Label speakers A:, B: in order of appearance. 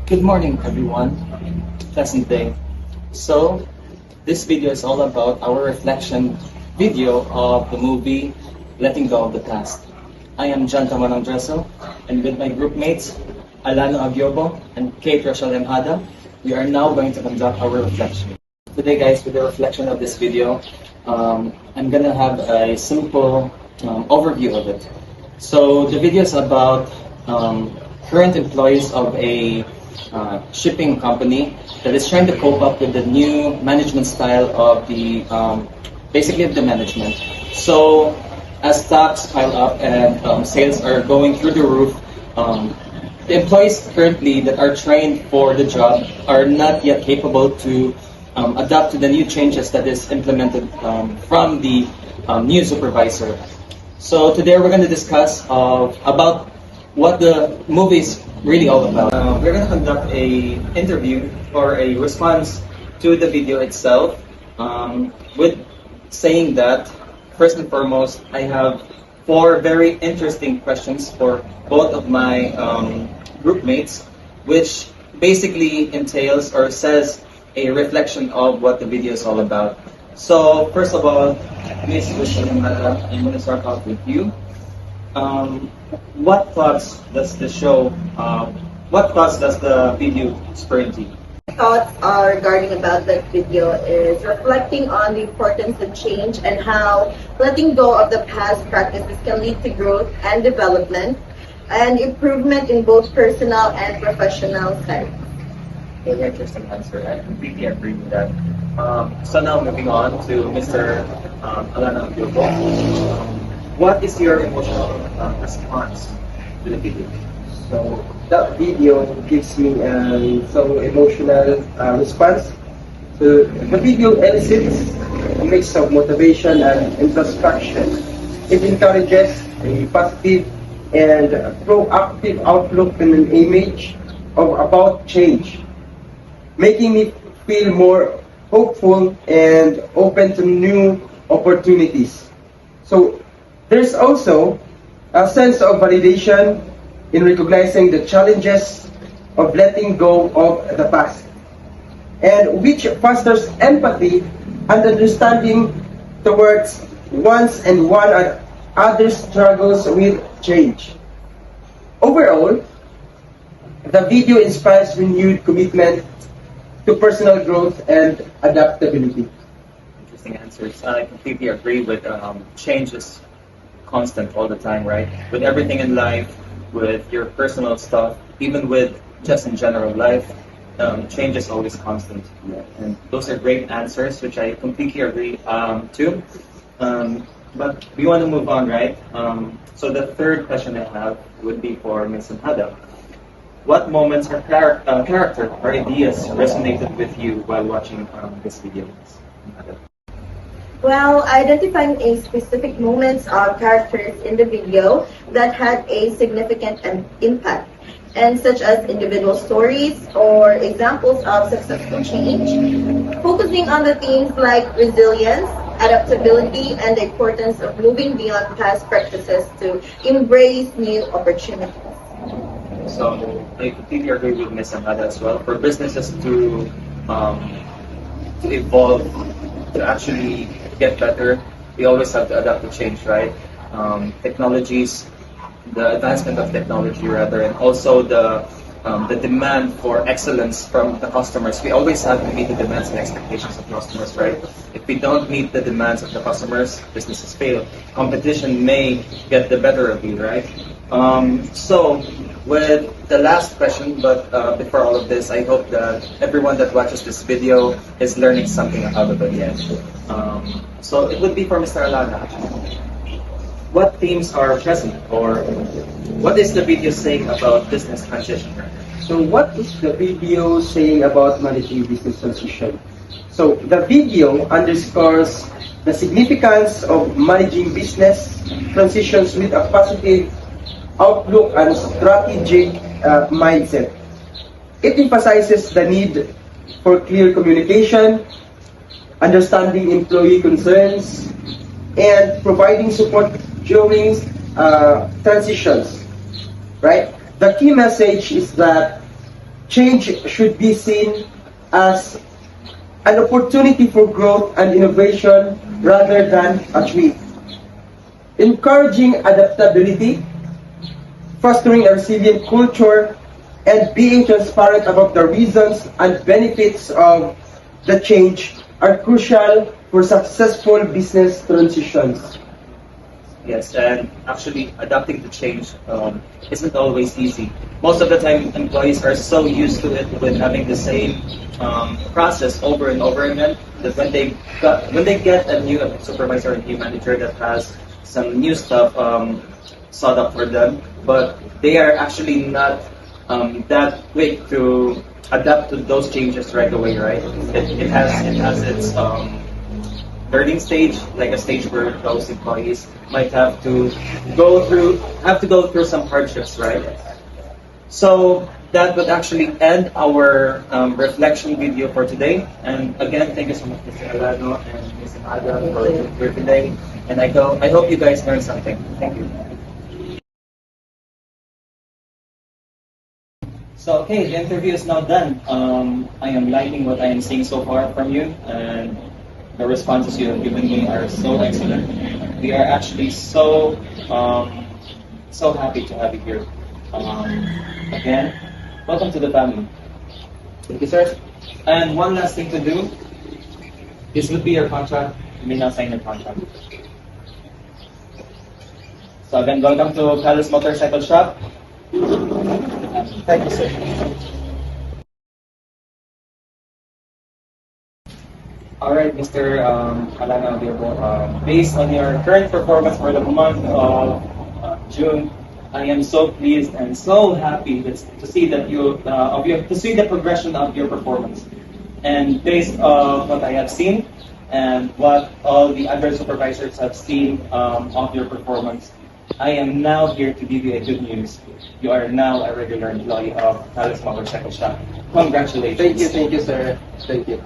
A: Good morning, everyone. Pleasant day. So, this video is all about our reflection video of the movie Letting Go of the Past. I am John Tamanong Dreso, and with my group mates, Alano Agyobo and Kate Rochelle Emhada, we are now going to conduct our reflection. Today, guys, with the reflection of this video, I'm gonna have a simple overview of it. So, the video is about current employees of a shipping company that is trying to cope up with the new management style of the basically of the management. So as stocks pile up and sales are going through the roof, the employees currently that are trained for the job are not yet capable to adapt to the new changes that is implemented from the new supervisor. So today we're going to discuss about what the movie is really all about. We're going to conduct a interview or a response to the video itself with saying that first and foremost I have four very interesting questions for both of my group mates, which basically entails or says a reflection of what the video is all about. So first of all, Ms. Rochelle, I'm going to start off with you. What thoughts does the show, what thoughts does the video spur into you?
B: Thoughts are regarding about that video is reflecting on the importance of change and how letting go of the past practices can lead to growth and development and improvement in both personal and professional settings.
A: Very interesting answer. I completely agree with that. So now moving on to Mr. Alana Agyobo. What is your emotional response to the video?
C: So that video gives me some emotional response. So the video elicits a mix of motivation and introspection. It encourages a positive and proactive outlook and an image about change, making me feel more hopeful and open to new opportunities. So there's also a sense of validation in recognizing the challenges of letting go of the past, and which fosters empathy and understanding towards one's and one other's struggles with change. Overall, the video inspires renewed commitment to personal growth and adaptability.
A: Interesting answers. I completely agree with change is constant all the time, right? With everything in life, with your personal stuff, even with just in general life, change is always constant. And those are great answers, which I completely agree to. But we want to move on, right? So the third question I have would be for Ms. Emhada. What moments or character or ideas resonated with you while watching this video, Ms. Emhada?
B: Well, identifying a specific moments of characters in the video that had a significant impact, and such as individual stories or examples of successful change, focusing on the themes like resilience, adaptability, and the importance of moving beyond past practices to embrace new opportunities.
A: So I completely agree with Ms. Emhada as well. For businesses to evolve, to actually get better, we always have to adapt to change, right? Technologies, the advancement of technology rather, and also the demand for excellence from the customers. We always have to meet the demands and expectations of customers, right? If we don't meet the demands of the customers, businesses fail. Competition may get the better of you, right? So with the last question, but before all of this, I hope that everyone that watches this video is learning something out of it yet. So it would be for Mr. Alana, actually. What themes are present, or what is the video saying about business transition?
C: So what is the video saying about managing business transition? So the video underscores the significance of managing business transitions with a positive outlook and strategic mindset. It emphasizes the need for clear communication, understanding employee concerns, and providing support during transitions, right? The key message is that change should be seen as an opportunity for growth and innovation rather than a threat. Encouraging adaptability, fostering a resilient culture, and being transparent about the reasons and benefits of the change are crucial for successful business transitions.
A: Yes, and actually adapting to change isn't always easy. Most of the time, employees are so used to it with having the same process over and over again that when they get a new supervisor or new manager that has some new stuff sought up for them, but they are actually not that quick to adapt to those changes right away, right? It has its learning stage, like a stage where those employees might have to go through some hardships, right? So that would actually end our reflection video for today. And again, thank you so much, Mr. Alano and Ms. Ada for being here today. And I hope you guys learned something. Thank you. So okay, the interview is now done. I am liking what I am seeing so far from you, and the responses you have given me are so excellent. We are actually so happy to have you here. Again, welcome to the family.
C: Thank you, sir.
A: And one last thing to do. This would be your contract. You may now sign your contract. So again, welcome to Palace Motorcycle Shop.
C: Thank you, sir.
A: All right, Mr. Alana Diabo, based on your current performance for the month of June, I am so pleased and so happy to see that to see the progression of your performance. And based on what I have seen and what all the other supervisors have seen of your performance, I am now here to give you a good news. You are now a regular employee of Palace Motorcycle Shop. Congratulations.
C: Thank you, sir. Thank you.